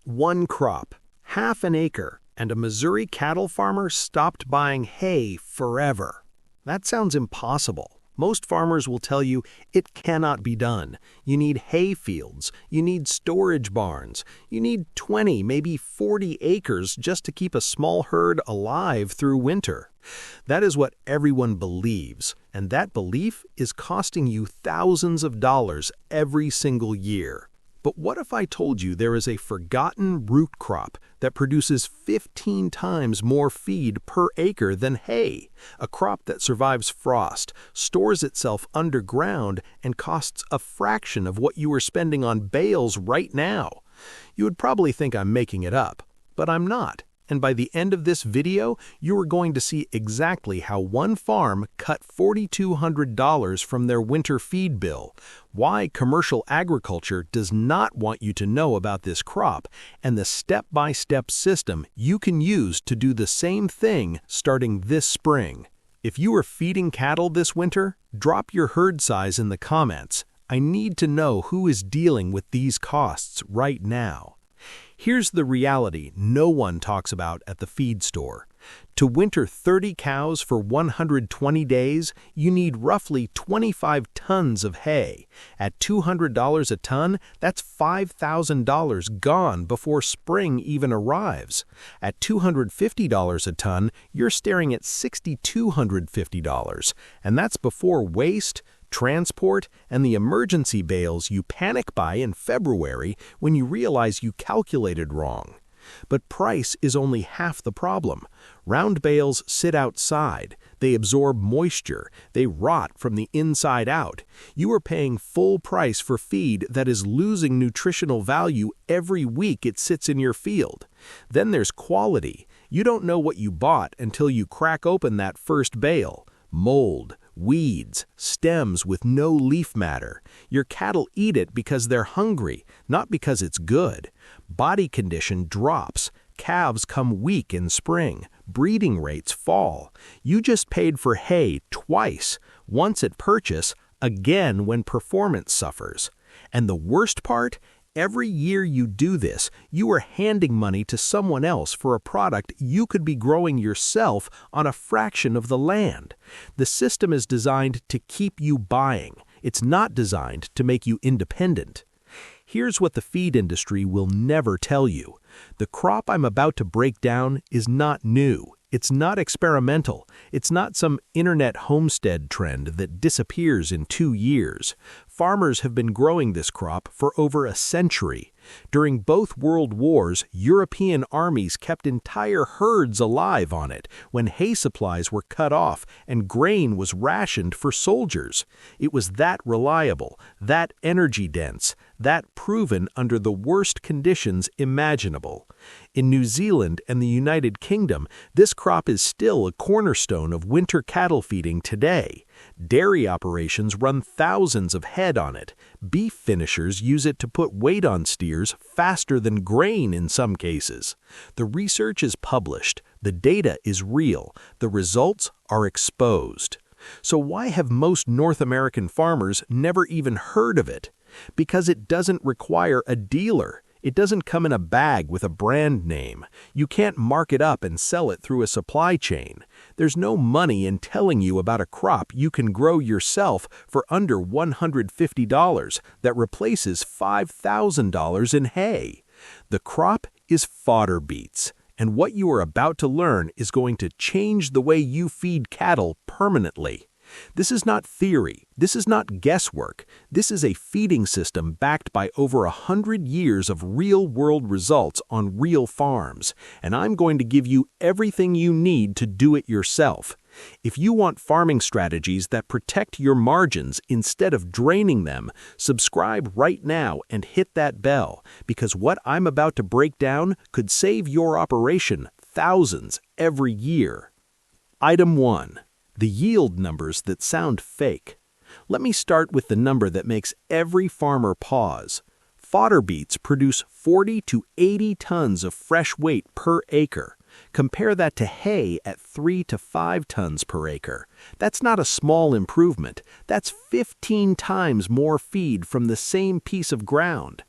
One crop, half an acre, and a Missouri cattle farmer stopped buying hay forever. That sounds impossible. Most farmers will tell you it cannot be done. You need hay fields, you need storage barns, you need 20, maybe 40 acres just to keep a small herd alive through winter. That is what everyone believes, and that belief is costing you thousands of dollars every single year. But what if I told you there is a forgotten root crop that produces 15 times more feed per acre than hay, a crop that survives frost, stores itself underground, and costs a fraction of what you are spending on bales right now? You would probably think I'm making it up, but I'm not. And by the end of this video, you are going to see exactly how one farm cut $4,200 from their winter feed bill, why commercial agriculture does not want you to know about this crop, and the step-by-step system you can use to do the same thing starting this spring. If you are feeding cattle this winter, drop your herd size in the comments. I need to know who is dealing with these costs right now. Here's the reality no one talks about at the feed store. To winter 30 cows for 120 days, you need roughly 25 tons of hay. At $200 a ton, that's $5,000 gone before spring even arrives. At $250 a ton, you're staring at $6,250, and that's before waste, transport, and the emergency bales you panic buy in February when you realize you calculated wrong. But price is only half the problem. Round bales sit outside. They absorb moisture. They rot from the inside out. You are paying full price for feed that is losing nutritional value every week it sits in your field. Then there's quality. You don't know what you bought until you crack open that first bale. Mold, weeds, stems with no leaf matter. Your cattle eat it because they're hungry, not because it's good. Body condition drops. Calves come weak in spring. Breeding rates fall. You just paid for hay twice, once at purchase, again when performance suffers. And the worst part? Every year you do this, you are handing money to someone else for a product you could be growing yourself on a fraction of the land. The system is designed to keep you buying. It's not designed to make you independent. Here's what the feed industry will never tell you. The crop I'm about to break down is not new. It's not experimental. It's not some internet homestead trend that disappears in 2 years. Farmers have been growing this crop for over a century. During both world wars, European armies kept entire herds alive on it when hay supplies were cut off and grain was rationed for soldiers. It was that reliable, that energy-dense, that proven under the worst conditions imaginable. In New Zealand and the United Kingdom, this crop is still a cornerstone of winter cattle feeding today. Dairy operations run thousands of head on it. Beef finishers use it to put weight on steers faster than grain in some cases. The research is published. The data is real. The results are exposed. So why have most North American farmers never even heard of it? Because it doesn't require a dealer. It doesn't come in a bag with a brand name. You can't mark it up and sell it through a supply chain. There's no money in telling you about a crop you can grow yourself for under $150 that replaces $5,000 in hay. The crop is fodder beets, and what you are about to learn is going to change the way you feed cattle permanently. This is not theory. This is not guesswork. This is a feeding system backed by over 100 years of real-world results on real farms, and I'm going to give you everything you need to do it yourself. If you want farming strategies that protect your margins instead of draining them, subscribe right now and hit that bell, because what I'm about to break down could save your operation thousands every year. Item 1. The yield numbers that sound fake. Let me start with the number that makes every farmer pause. Fodder beets produce 40 to 80 tons of fresh weight per acre. Compare that to hay at 3 to 5 tons per acre. That's not a small improvement. That's 15 times more feed from the same piece of ground.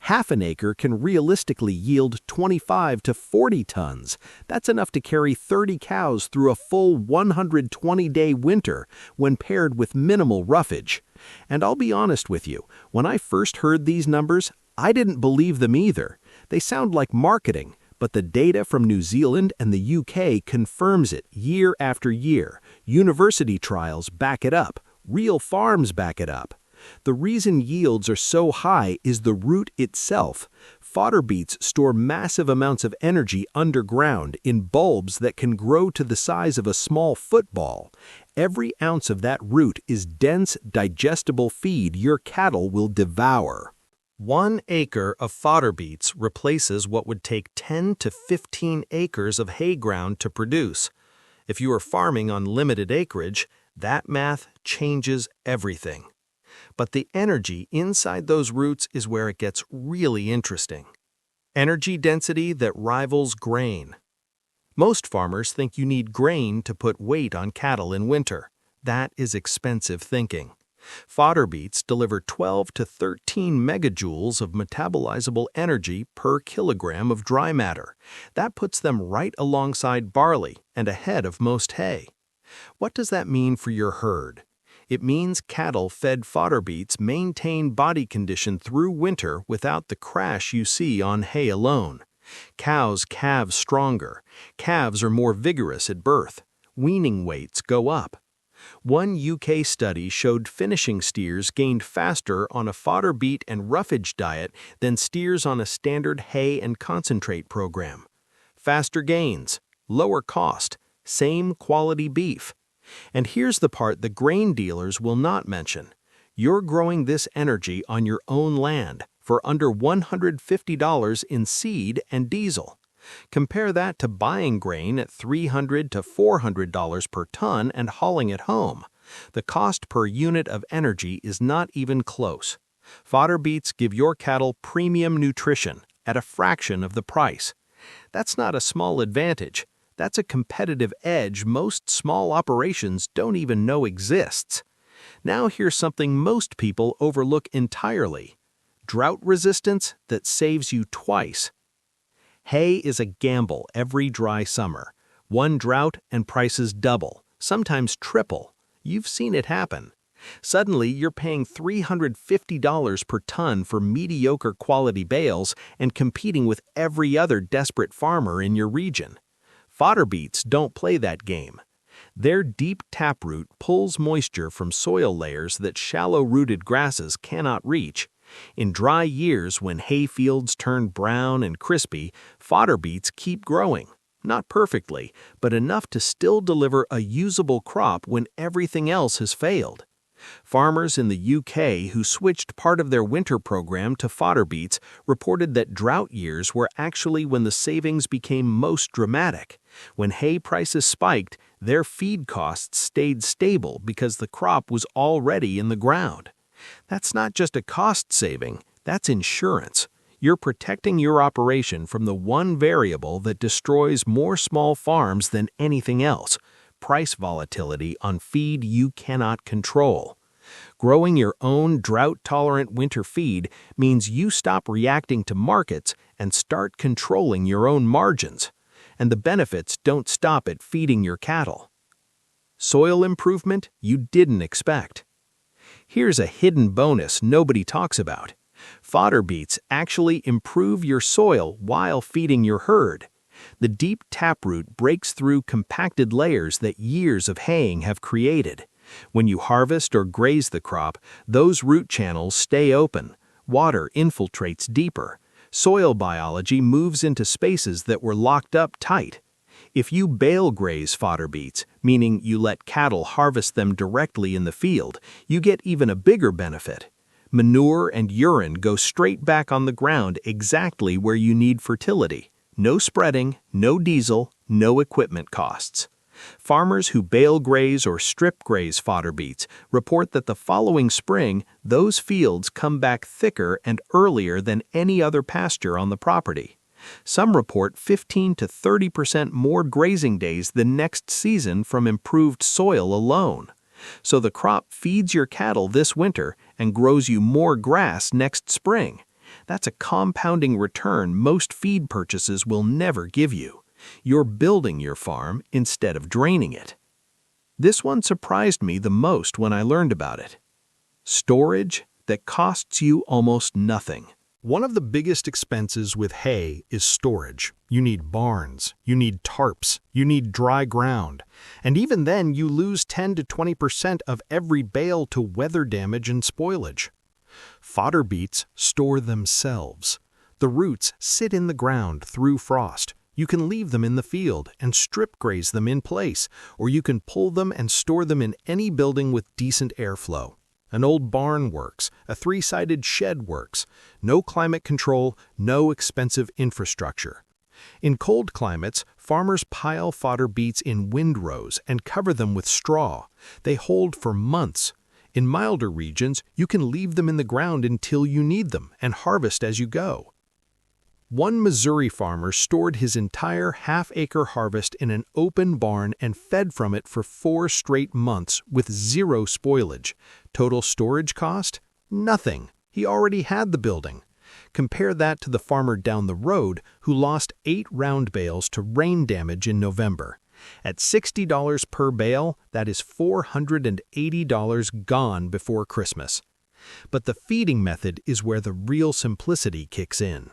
Half an acre can realistically yield 25 to 40 tons. That's enough to carry 30 cows through a full 120-day winter when paired with minimal roughage. And I'll be honest with you, when I first heard these numbers, I didn't believe them either. They sound like marketing, but the data from New Zealand and the UK confirms it year after year. University trials back it up. Real farms back it up. The reason yields are so high is the root itself. Fodder beets store massive amounts of energy underground in bulbs that can grow to the size of a small football. Every ounce of that root is dense, digestible feed your cattle will devour. 1 acre of fodder beets replaces what would take 10 to 15 acres of hay ground to produce. If you are farming on limited acreage, that math changes everything. But the energy inside those roots is where it gets really interesting. Energy density that rivals grain. Most farmers think you need grain to put weight on cattle in winter. That is expensive thinking. Fodder beets deliver 12 to 13 megajoules of metabolizable energy per kilogram of dry matter. That puts them right alongside barley and ahead of most hay. What does that mean for your herd? It means cattle fed fodder beets maintain body condition through winter without the crash you see on hay alone. Cows calve stronger. Calves are more vigorous at birth. Weaning weights go up. One UK study showed finishing steers gained faster on a fodder beet and roughage diet than steers on a standard hay and concentrate program. Faster gains, lower cost, same quality beef. And here's the part the grain dealers will not mention. You're growing this energy on your own land for under $150 in seed and diesel. Compare that to buying grain at $300 to $400 per ton and hauling it home. The cost per unit of energy is not even close. Fodder beets give your cattle premium nutrition at a fraction of the price. That's not a small advantage. That's a competitive edge most small operations don't even know exists. Now here's something most people overlook entirely. Drought resistance that saves you twice. Hay is a gamble every dry summer. One drought and prices double, sometimes triple. You've seen it happen. Suddenly, you're paying $350 per ton for mediocre quality bales and competing with every other desperate farmer in your region. Fodder beets don't play that game. Their deep taproot pulls moisture from soil layers that shallow-rooted grasses cannot reach. In dry years when hay fields turn brown and crispy, fodder beets keep growing. Not perfectly, but enough to still deliver a usable crop when everything else has failed. Farmers in the UK who switched part of their winter program to fodder beets reported that drought years were actually when the savings became most dramatic. When hay prices spiked, their feed costs stayed stable because the crop was already in the ground. That's not just a cost saving, that's insurance. You're protecting your operation from the one variable that destroys more small farms than anything else: price volatility on feed you cannot control. Growing your own drought-tolerant winter feed means you stop reacting to markets and start controlling your own margins. And the benefits don't stop at feeding your cattle. Soil improvement you didn't expect. Here's a hidden bonus nobody talks about. Fodder beets actually improve your soil while feeding your herd. The deep taproot breaks through compacted layers that years of haying have created. When you harvest or graze the crop, those root channels stay open. Water infiltrates deeper. Soil biology moves into spaces that were locked up tight. If you bale graze fodder beets, meaning you let cattle harvest them directly in the field, you get even a bigger benefit. Manure and urine go straight back on the ground exactly where you need fertility. No spreading, no diesel, no equipment costs. Farmers who bale graze or strip graze fodder beets report that the following spring, those fields come back thicker and earlier than any other pasture on the property. Some report 15 to 30% more grazing days the next season from improved soil alone. So the crop feeds your cattle this winter and grows you more grass next spring. That's a compounding return most feed purchases will never give you. You're building your farm instead of draining it. This one surprised me the most when I learned about it. Storage that costs you almost nothing. One of the biggest expenses with hay is storage. You need barns, you need tarps, you need dry ground. And even then, you lose 10 to 20% of every bale to weather damage and spoilage. Fodder beets store themselves. The roots sit in the ground through frost. You can leave them in the field and strip graze them in place, or you can pull them and store them in any building with decent airflow. An old barn works, a 3-sided shed works. No climate control, no expensive infrastructure. In cold climates, farmers pile fodder beets in windrows and cover them with straw. They hold for months. In milder regions, you can leave them in the ground until you need them and harvest as you go. One Missouri farmer stored his entire half-acre harvest in an open barn and fed from it for 4 straight months with zero spoilage. Total storage cost? Nothing. He already had the building. Compare that to the farmer down the road who lost 8 round bales to rain damage in November. At $60 per bale, that is $480 gone before Christmas. But the feeding method is where the real simplicity kicks in.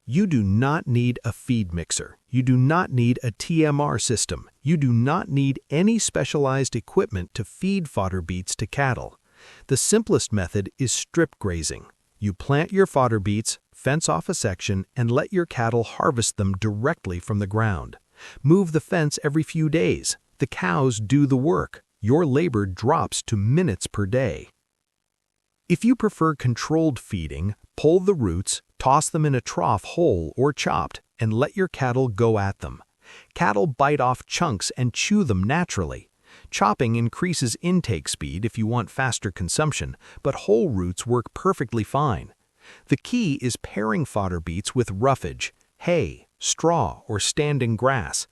You do not need a feed mixer. You do not need a TMR system. You do not need any specialized equipment to feed fodder beets to cattle. The simplest method is strip grazing. You plant your fodder beets, fence off a section, and let your cattle harvest them directly from the ground. Move the fence every few days. The cows do the work. Your labor drops to minutes per day. If you prefer controlled feeding, pull the roots, toss them in a trough whole or chopped, and let your cattle go at them. Cattle bite off chunks and chew them naturally. Chopping increases intake speed if you want faster consumption, but whole roots work perfectly fine. The key is pairing fodder beets with roughage, hay, straw, or standing grass.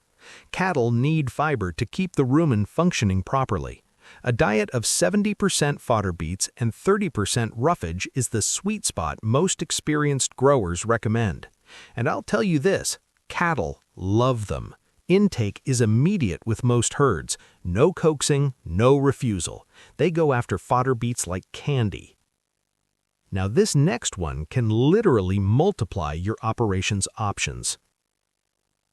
Cattle need fiber to keep the rumen functioning properly. A diet of 70% fodder beets and 30% roughage is the sweet spot most experienced growers recommend. And I'll tell you this, cattle love them. Intake is immediate with most herds. No coaxing, no refusal. They go after fodder beets like candy. Now this next one can literally multiply your operations options.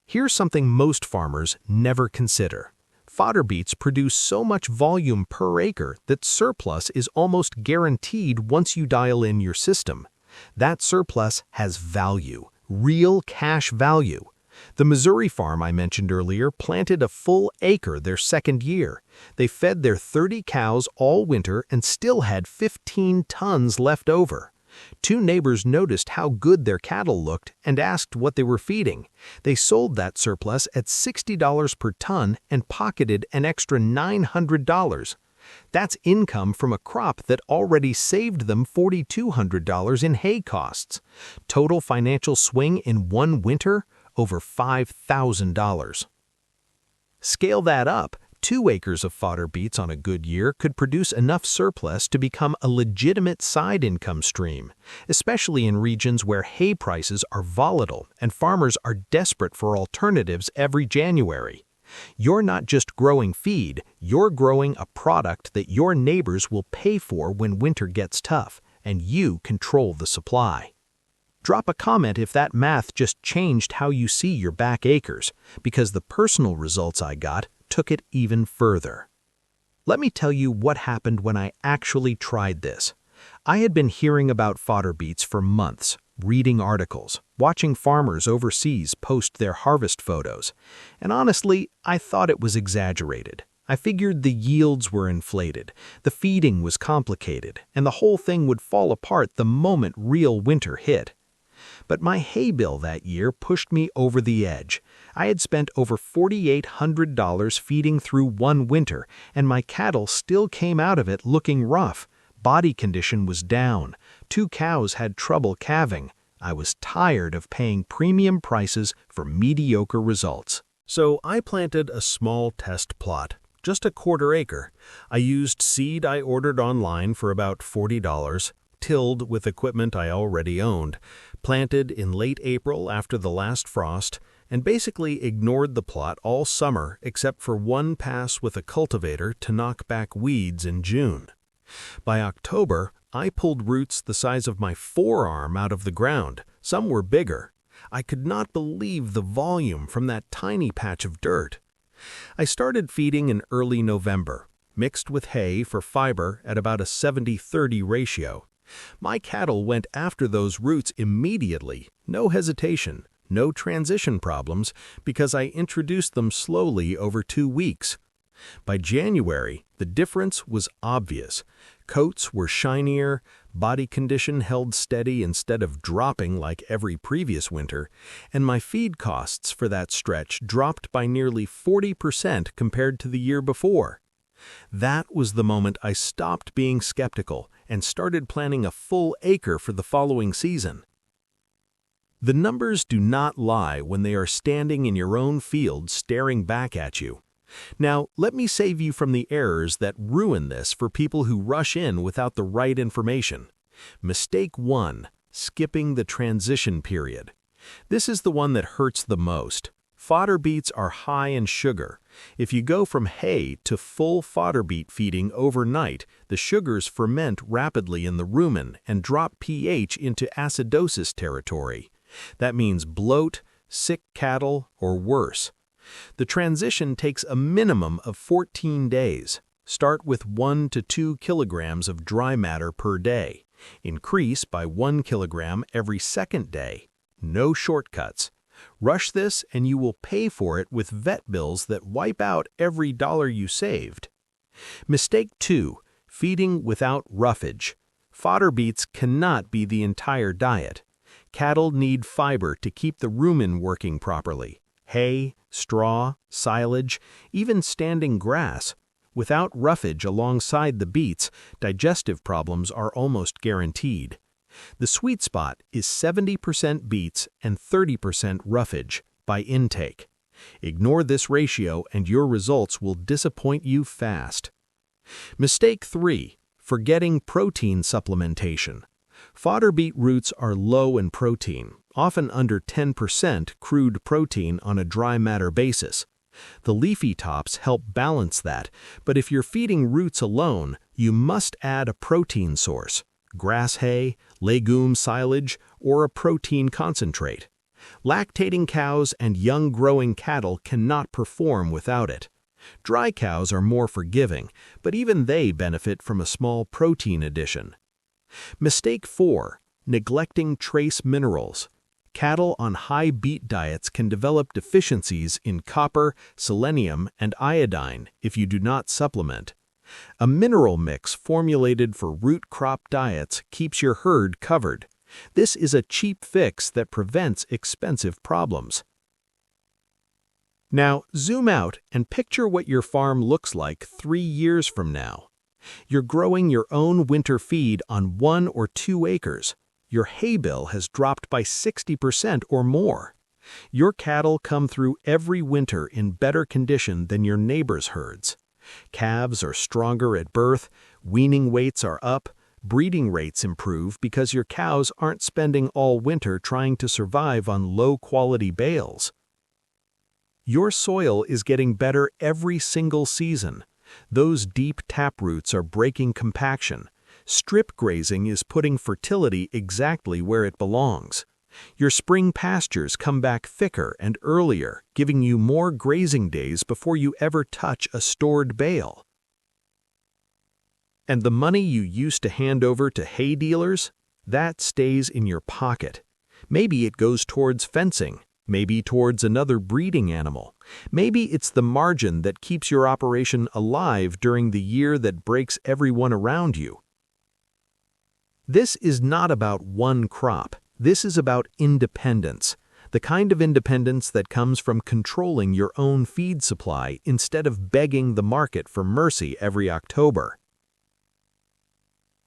Here's something most farmers never consider. Fodder beets produce so much volume per acre that surplus is almost guaranteed once you dial in your system. That surplus has value, real cash value. The Missouri farm I mentioned earlier planted a full acre their second year. They fed their 30 cows all winter and still had 15 tons left over. 2 neighbors noticed how good their cattle looked and asked what they were feeding. They sold that surplus at $60 per ton and pocketed an extra $900. That's income from a crop that already saved them $4,200 in hay costs. Total financial swing in one winter? Over $5,000. Scale that up. 2 acres of fodder beets on a good year could produce enough surplus to become a legitimate side income stream, especially in regions where hay prices are volatile and farmers are desperate for alternatives every January. You're not just growing feed, you're growing a product that your neighbors will pay for when winter gets tough, and you control the supply. Drop a comment if that math just changed how you see your back acres, because the personal results I got took it even further. Let me tell you what happened when I actually tried this. I had been hearing about fodder beets for months, reading articles, watching farmers overseas post their harvest photos, and honestly, I thought it was exaggerated. I figured the yields were inflated, the feeding was complicated, and the whole thing would fall apart the moment real winter hit. But my hay bill that year pushed me over the edge. I had spent over $4,800 feeding through one winter, and my cattle still came out of it looking rough. Body condition was down. 2 cows had trouble calving. I was tired of paying premium prices for mediocre results. So I planted a small test plot, just a 1/4 acre. I used seed I ordered online for about $40, tilled with equipment I already owned, planted in late April after the last frost, and basically ignored the plot all summer except for one pass with a cultivator to knock back weeds in June. By October, I pulled roots the size of my forearm out of the ground. Some were bigger. I could not believe the volume from that tiny patch of dirt. I started feeding in early November, mixed with hay for fiber at about a 70-30 ratio. My cattle went after those roots immediately, no hesitation, no transition problems, because I introduced them slowly over 2 weeks. By January, the difference was obvious. Coats were shinier, body condition held steady instead of dropping like every previous winter, and my feed costs for that stretch dropped by nearly 40% compared to the year before. That was the moment I stopped being skeptical and started planning a full acre for the following season. The numbers do not lie when they are standing in your own field staring back at you. Now, let me save you from the errors that ruin this for people who rush in without the right information. Mistake 1, skipping the transition period. This is the one that hurts the most. Fodder beets are high in sugar. If you go from hay to full fodder beet feeding overnight, the sugars ferment rapidly in the rumen and drop pH into acidosis territory. That means bloat, sick cattle, or worse. The transition takes a minimum of 14 days. Start with 1 to 2 kilograms of dry matter per day. Increase by 1 kilogram every second day. No shortcuts. Rush this and you will pay for it with vet bills that wipe out every dollar you saved. Mistake 2, feeding without roughage. Fodder beets cannot be the entire diet. Cattle need fiber to keep the rumen working properly. Hay, straw, silage, even standing grass. Without roughage alongside the beets, digestive problems are almost guaranteed. The sweet spot is 70% beets and 30% roughage by intake. Ignore this ratio and your results will disappoint you fast. Mistake 3, forgetting protein supplementation. Fodder beet roots are low in protein, often under 10% crude protein on a dry matter basis. The leafy tops help balance that, but if you're feeding roots alone, you must add a protein source: grass hay, legume silage, or a protein concentrate. Lactating cows and young growing cattle cannot perform without it. Dry cows are more forgiving, but even they benefit from a small protein addition. Mistake 4, neglecting trace minerals. Cattle on high beet diets can develop deficiencies in copper, selenium, and iodine if you do not supplement. A mineral mix formulated for root crop diets keeps your herd covered. This is a cheap fix that prevents expensive problems. Now, zoom out and picture what your farm looks like 3 years from now. You're growing your own winter feed on 1 or 2 acres. Your hay bill has dropped by 60% or more. Your cattle come through every winter in better condition than your neighbors' herds. Calves are stronger at birth, weaning weights are up, breeding rates improve because your cows aren't spending all winter trying to survive on low-quality bales. Your soil is getting better every single season. Those deep taproots are breaking compaction. Strip grazing is putting fertility exactly where it belongs. Your spring pastures come back thicker and earlier, giving you more grazing days before you ever touch a stored bale. And the money you used to hand over to hay dealers, that stays in your pocket. Maybe it goes towards fencing, maybe towards another breeding animal. Maybe it's the margin that keeps your operation alive during the year that breaks everyone around you. This is not about one crop. This is about independence, the kind of independence that comes from controlling your own feed supply instead of begging the market for mercy every October.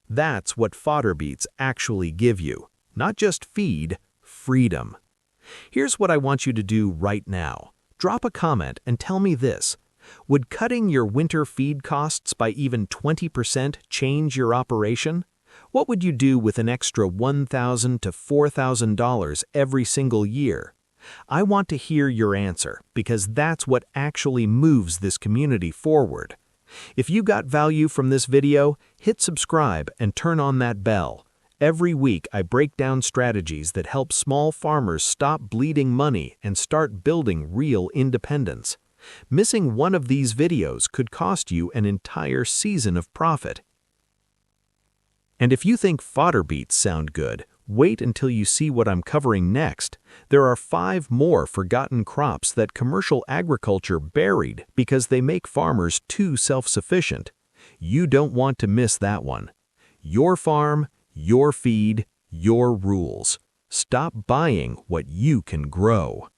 That's what fodder beets actually give you. Not just feed, freedom. Here's what I want you to do right now. Drop a comment and tell me this. Would cutting your winter feed costs by even 20% change your operation? What would you do with an extra $1,000 to $4,000 every single year? I want to hear your answer because that's what actually moves this community forward. If you got value from this video, hit subscribe and turn on that bell. Every week I break down strategies that help small farmers stop bleeding money and start building real independence. Missing one of these videos could cost you an entire season of profit. And if you think fodder beets sound good, wait until you see what I'm covering next. There are 5 more forgotten crops that commercial agriculture buried because they make farmers too self-sufficient. You don't want to miss that one. Your farm, your feed, your rules. Stop buying what you can grow.